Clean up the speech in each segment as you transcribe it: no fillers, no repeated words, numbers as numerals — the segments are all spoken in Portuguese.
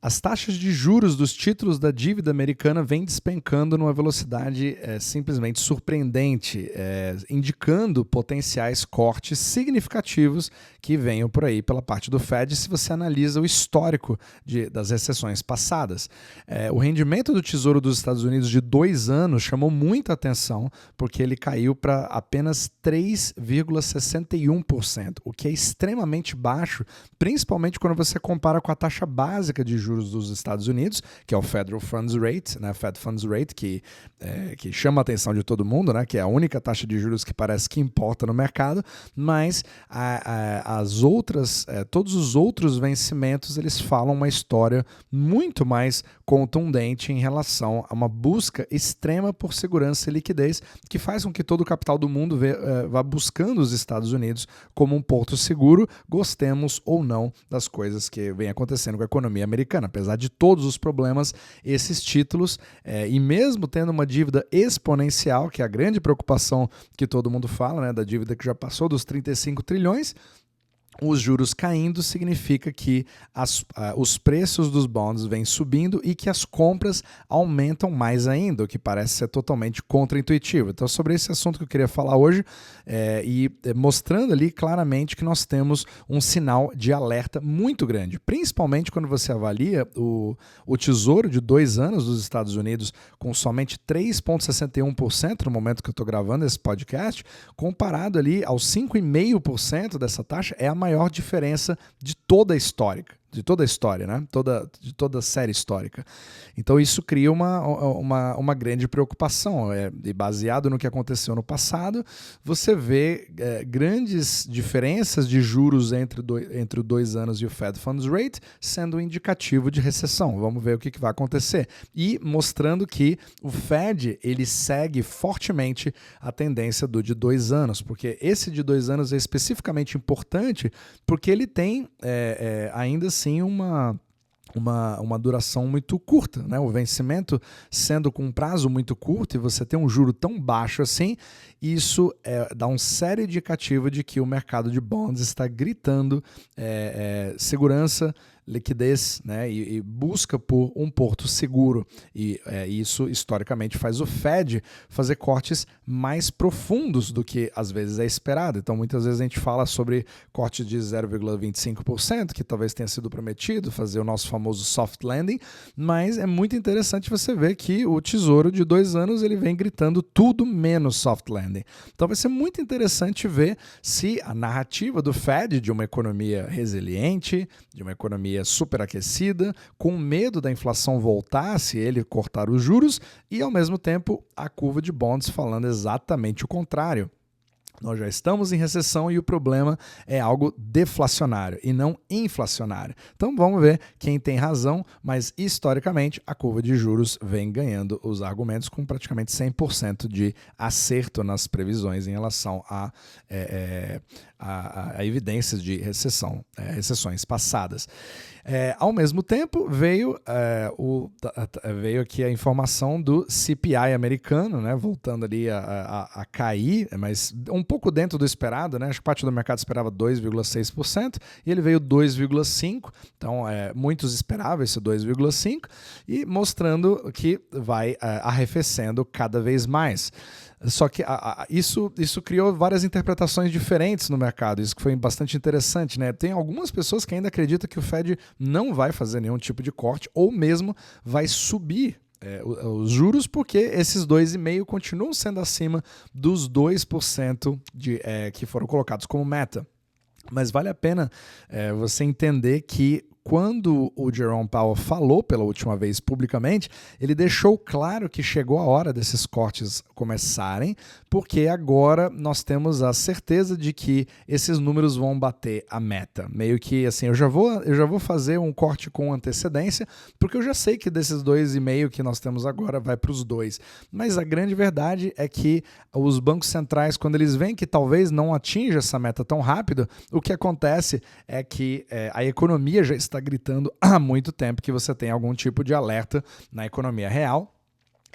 As taxas de juros dos títulos da dívida americana vêm despencando numa velocidade simplesmente surpreendente, indicando potenciais cortes significativos que venham por aí pela parte do Fed se você analisa o histórico das recessões passadas. O rendimento do Tesouro dos Estados Unidos de 2 anos chamou muita atenção porque ele caiu para apenas 3,61%, o que é extremamente baixo, principalmente quando você compara com a taxa básica de juros dos Estados Unidos, que é o Federal Funds Rate, né, Fed Funds Rate, que chama a atenção de todo mundo, né, que é a única taxa de juros que parece que importa no mercado, mas todos os outros vencimentos eles falam uma história muito mais contundente em relação a uma busca extrema por segurança e liquidez, que faz com que todo o capital do mundo vá buscando os Estados Unidos como um porto seguro, gostemos ou não das coisas que vem acontecendo com a economia americana. Apesar de todos os problemas, esses títulos, e mesmo tendo uma dívida exponencial, que é a grande preocupação que todo mundo fala, né, da dívida que já passou dos 35 trilhões, os juros caindo significa que os preços dos bonds vêm subindo e que as compras aumentam mais ainda, o que parece ser totalmente contraintuitivo. Então, sobre esse assunto que eu queria falar hoje, mostrando ali claramente que nós temos um sinal de alerta muito grande, principalmente quando você avalia o Tesouro de 2 anos dos Estados Unidos com somente 3,61% no momento que eu estou gravando esse podcast, comparado ali aos 5,5% dessa taxa, é a maior diferença de toda a história, né? De toda a série histórica. Então isso cria uma grande preocupação. E baseado no que aconteceu no passado, você vê grandes diferenças de juros entre o 2 anos e o Fed Funds Rate, sendo um indicativo de recessão. Vamos ver o que vai acontecer. E mostrando que o Fed ele segue fortemente a tendência do de 2 anos, porque esse de 2 anos é especificamente importante porque ele tem ainda assim uma duração muito curta, né? O vencimento sendo com um prazo muito curto e você tem um juro tão baixo assim, isso dá um sério indicativo de que o mercado de bonds está gritando segurança, liquidez, né, e busca por um porto seguro. E isso, historicamente, faz o Fed fazer cortes mais profundos do que, às vezes, é esperado. Então, muitas vezes a gente fala sobre corte de 0,25%, que talvez tenha sido prometido, fazer o nosso famoso soft landing, mas é muito interessante você ver que o Tesouro de 2 anos ele vem gritando tudo menos soft landing. Então, vai ser muito interessante ver se a narrativa do Fed de uma economia resiliente, de uma economia superaquecida, com medo da inflação voltar se ele cortar os juros, e ao mesmo tempo a curva de bonds falando exatamente o contrário. Nós já estamos em recessão e o problema é algo deflacionário e não inflacionário. Então vamos ver quem tem razão, mas historicamente a curva de juros vem ganhando os argumentos com praticamente 100% de acerto nas previsões em relação a evidências de recessões passadas. Ao mesmo tempo, veio aqui a informação do CPI americano, né, voltando ali a cair, mas um pouco dentro do esperado, né? Acho que parte do mercado esperava 2,6% e ele veio 2,5%, então muitos esperavam esse 2,5% e mostrando que vai arrefecendo cada vez mais. Só que isso criou várias interpretações diferentes no mercado, isso que foi bastante interessante, né? Tem algumas pessoas que ainda acreditam que o Fed não vai fazer nenhum tipo de corte ou mesmo vai subir os juros, porque esses 2,5% continuam sendo acima dos 2% que foram colocados como meta. Mas vale a pena você entender que quando o Jerome Powell falou pela última vez publicamente, ele deixou claro que chegou a hora desses cortes começarem, porque agora nós temos a certeza de que esses números vão bater a meta. Meio que assim, eu já vou fazer um corte com antecedência, porque eu já sei que desses 2,5% que nós temos agora vai para os 2%. Mas a grande verdade é que os bancos centrais, quando eles veem que talvez não atinja essa meta tão rápido, o que acontece é que a economia já está gritando há muito tempo que você tem algum tipo de alerta na economia real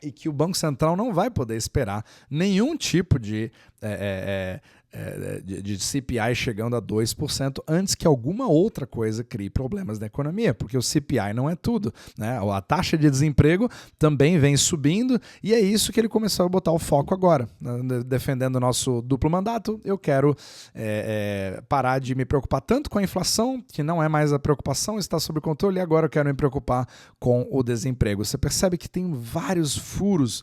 e que o Banco Central não vai poder esperar nenhum tipo de de CPI chegando a 2% antes que alguma outra coisa crie problemas na economia, porque o CPI não é tudo, né? A taxa de desemprego também vem subindo e é isso que ele começou a botar o foco agora. Defendendo o nosso duplo mandato, eu quero parar de me preocupar tanto com a inflação, que não é mais a preocupação, está sob controle, e agora eu quero me preocupar com o desemprego. Você percebe que tem vários furos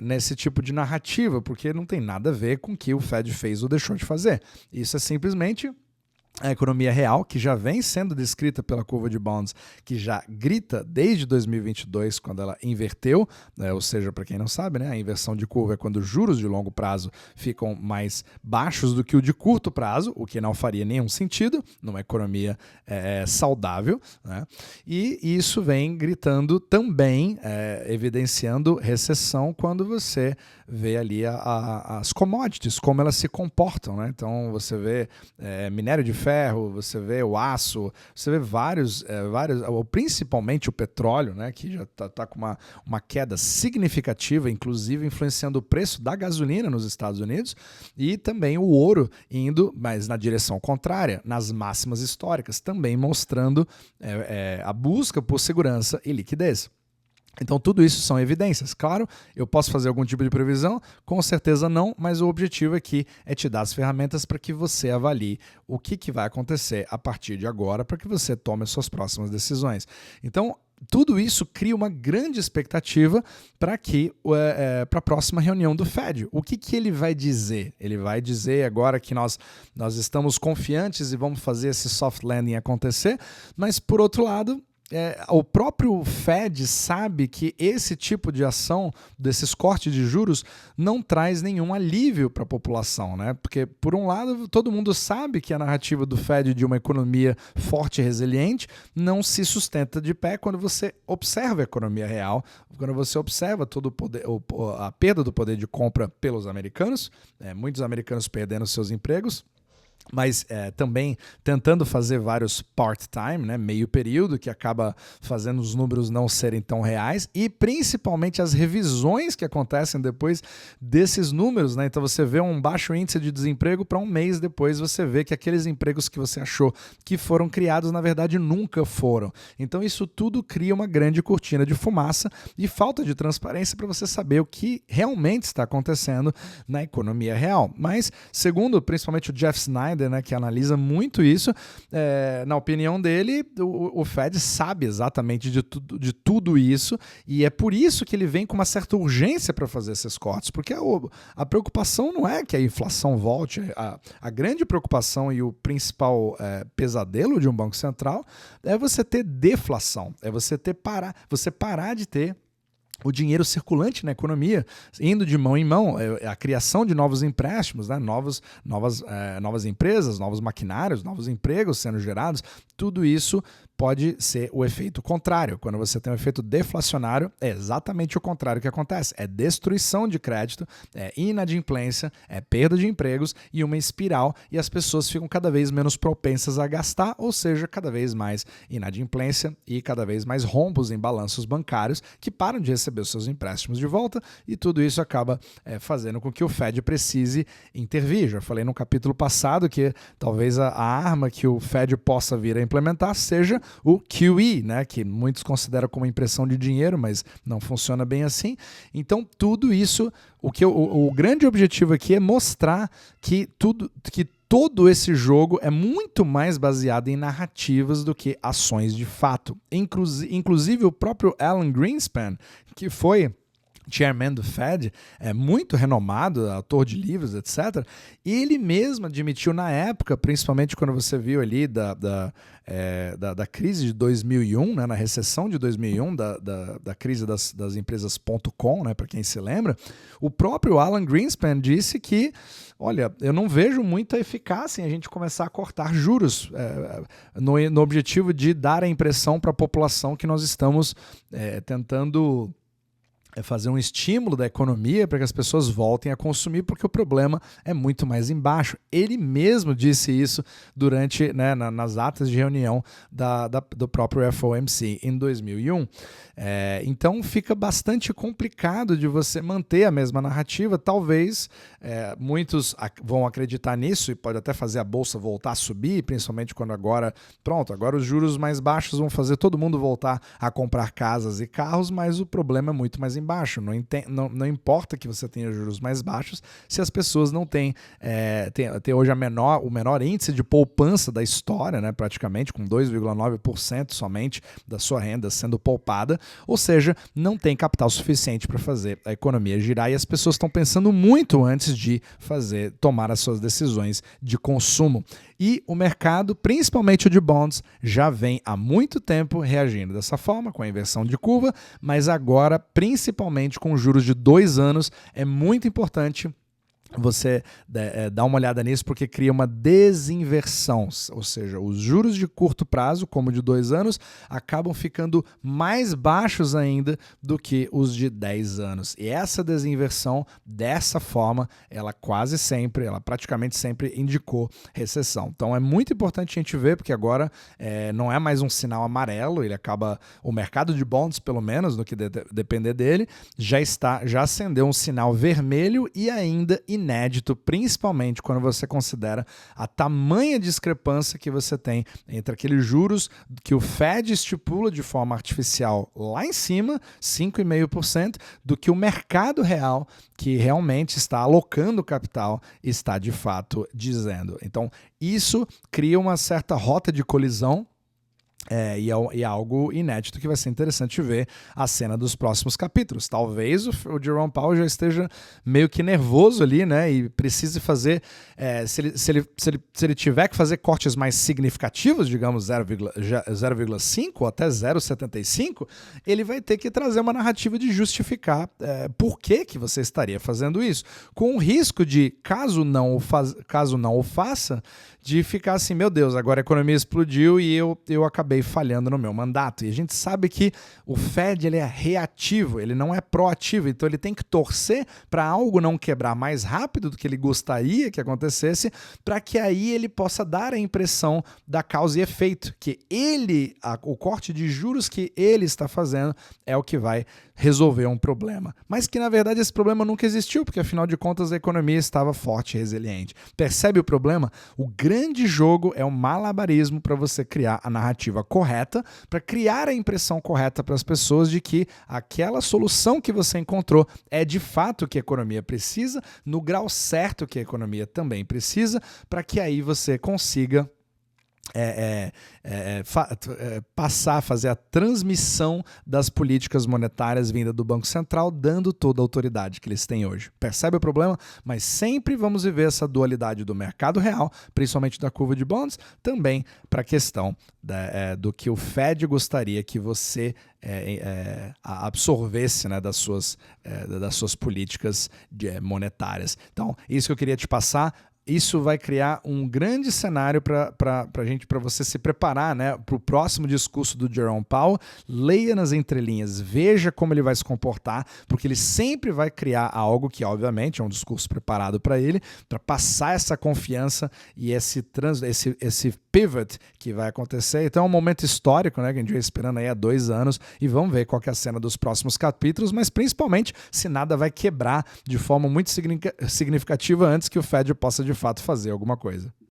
nesse tipo de narrativa, porque não tem nada a ver com o que o Fed fez ou deixou de fazer. Isso é simplesmente a economia real, que já vem sendo descrita pela curva de bonds, que já grita desde 2022, quando ela inverteu, ou seja, para quem não sabe, né, a inversão de curva é quando os juros de longo prazo ficam mais baixos do que o de curto prazo, o que não faria nenhum sentido numa economia saudável, né? E isso vem gritando também, evidenciando recessão quando você vê ali as commodities, como elas se comportam, né? Então você vê minério de ferro, você vê o aço, você vê vários, principalmente o petróleo, né, que já está com uma queda significativa, inclusive influenciando o preço da gasolina nos Estados Unidos, e também o ouro indo, mas na direção contrária, nas máximas históricas, também mostrando a busca por segurança e liquidez. Então tudo isso são evidências. Claro, eu posso fazer algum tipo de previsão? Com certeza não, mas o objetivo aqui é te dar as ferramentas para que você avalie o que vai acontecer a partir de agora, para que você tome as suas próximas decisões. Então, tudo isso cria uma grande expectativa para a próxima reunião do Fed. O que ele vai dizer? Ele vai dizer agora que nós estamos confiantes e vamos fazer esse soft landing acontecer, mas por outro lado, o próprio Fed sabe que esse tipo de ação, desses cortes de juros, não traz nenhum alívio para a população, né? Porque, por um lado, todo mundo sabe que a narrativa do Fed de uma economia forte e resiliente não se sustenta de pé quando você observa a economia real, quando você observa todo o poder, a perda do poder de compra pelos americanos, muitos americanos perdendo seus empregos, mas também tentando fazer vários part-time, né, meio período, que acaba fazendo os números não serem tão reais, e principalmente as revisões que acontecem depois desses números, né? Então você vê um baixo índice de desemprego, para um mês depois você vê que aqueles empregos que você achou que foram criados, na verdade nunca foram. Então isso tudo cria uma grande cortina de fumaça e falta de transparência para você saber o que realmente está acontecendo na economia real. Mas, segundo principalmente o Jeff Snyder, né, que analisa muito isso, na opinião dele, o Fed sabe exatamente de tudo isso, e é por isso que ele vem com uma certa urgência para fazer esses cortes, porque a preocupação não é que a inflação volte, a grande preocupação e o principal pesadelo de um banco central é você ter deflação, é você parar de ter o dinheiro circulante na economia, indo de mão em mão, a criação de novos empréstimos, né? Novas empresas, novos maquinários, novos empregos sendo gerados, tudo isso pode ser o efeito contrário. Quando você tem um efeito deflacionário, é exatamente o contrário que acontece. É destruição de crédito, é inadimplência, é perda de empregos e uma espiral, e as pessoas ficam cada vez menos propensas a gastar, ou seja, cada vez mais inadimplência e cada vez mais rombos em balanços bancários que param de receber os seus empréstimos de volta, e tudo isso acaba fazendo com que o Fed precise intervir. Já falei no capítulo passado que talvez a arma que o Fed possa vir a implementar seja o QE, né, que muitos consideram como impressão de dinheiro, mas não funciona bem assim. Então, tudo isso, o grande objetivo aqui é mostrar que todo esse jogo é muito mais baseado em narrativas do que ações de fato. Inclusive o próprio Alan Greenspan, que foi chairman do Fed, muito renomado, autor de livros, etc. Ele mesmo admitiu na época, principalmente quando você viu ali da crise de 2001, né, na recessão de 2001, da crise das empresas .com, né, para quem se lembra, o próprio Alan Greenspan disse que, olha, eu não vejo muita eficácia em a gente começar a cortar juros no objetivo de dar a impressão para a população que nós estamos tentando é fazer um estímulo da economia para que as pessoas voltem a consumir, porque o problema é muito mais embaixo. Ele mesmo disse isso durante, né, nas atas de reunião do próprio FOMC em 2001. Então fica bastante complicado de você manter a mesma narrativa. Talvez muitos vão acreditar nisso e pode até fazer a bolsa voltar a subir, principalmente quando agora os juros mais baixos vão fazer todo mundo voltar a comprar casas e carros, mas o problema é muito mais embaixo. Não importa que você tenha juros mais baixos se as pessoas não têm hoje o menor índice de poupança da história, né, praticamente, com 2,9% somente da sua renda sendo poupada, ou seja, não tem capital suficiente para fazer a economia girar e as pessoas estão pensando muito antes de tomar as suas decisões de consumo. E o mercado, principalmente o de bonds, já vem há muito tempo reagindo dessa forma, com a inversão de curva, mas agora, principalmente com juros de 2 anos, é muito importante você dá uma olhada nisso, porque cria uma desinversão, ou seja, os juros de curto prazo, como de 2 anos, acabam ficando mais baixos ainda do que os de 10 anos. E essa desinversão, dessa forma, ela praticamente sempre indicou recessão. Então é muito importante a gente ver, porque agora não é mais um sinal amarelo, o mercado de bonds, pelo menos, no que depender dele, já acendeu um sinal vermelho e ainda inédito, principalmente quando você considera a tamanha discrepância que você tem entre aqueles juros que o Fed estipula de forma artificial lá em cima, 5,5%, do que o mercado real, que realmente está alocando capital, está de fato dizendo. Então, isso cria uma certa rota de colisão. E é algo inédito que vai ser interessante ver a cena dos próximos capítulos. Talvez o Jerome Powell já esteja meio que nervoso ali, né? E precise fazer, se ele tiver que fazer cortes mais significativos, digamos 0,5 ou até 0,75, ele vai ter que trazer uma narrativa de justificar por que você estaria fazendo isso. Com o risco de, caso não o faça, de ficar assim, meu Deus, agora a economia explodiu e eu acabei falhando no meu mandato. E a gente sabe que o Fed ele é reativo, ele não é proativo, então ele tem que torcer para algo não quebrar mais rápido do que ele gostaria que acontecesse, para que aí ele possa dar a impressão da causa e efeito, que o corte de juros que ele está fazendo é o que vai resolver um problema. Mas que, na verdade, esse problema nunca existiu, porque, afinal de contas, a economia estava forte e resiliente. Percebe o problema? O grande jogo é o malabarismo para você criar a narrativa correta, para criar a impressão correta para as pessoas de que aquela solução que você encontrou é, de fato, o que a economia precisa, no grau certo que a economia também precisa, para que aí você consiga passar a fazer a transmissão das políticas monetárias vinda do Banco Central, dando toda a autoridade que eles têm hoje. Percebe o problema? Mas sempre vamos viver essa dualidade do mercado real, principalmente da curva de bonds, também para a questão do que o Fed gostaria que você absorvesse, né, das suas políticas monetárias. Então, isso que eu queria te passar. Isso vai criar um grande cenário para você se preparar, né, para o próximo discurso do Jerome Powell. Leia nas entrelinhas, veja como ele vai se comportar, porque ele sempre vai criar algo que, obviamente, é um discurso preparado para ele, para passar essa confiança e esse pivot que vai acontecer. Então é um momento histórico, né, que a gente vai esperando aí há 2 anos, e vamos ver qual que é a cena dos próximos capítulos, mas principalmente se nada vai quebrar de forma muito significativa antes que o Fed possa de fato fazer alguma coisa.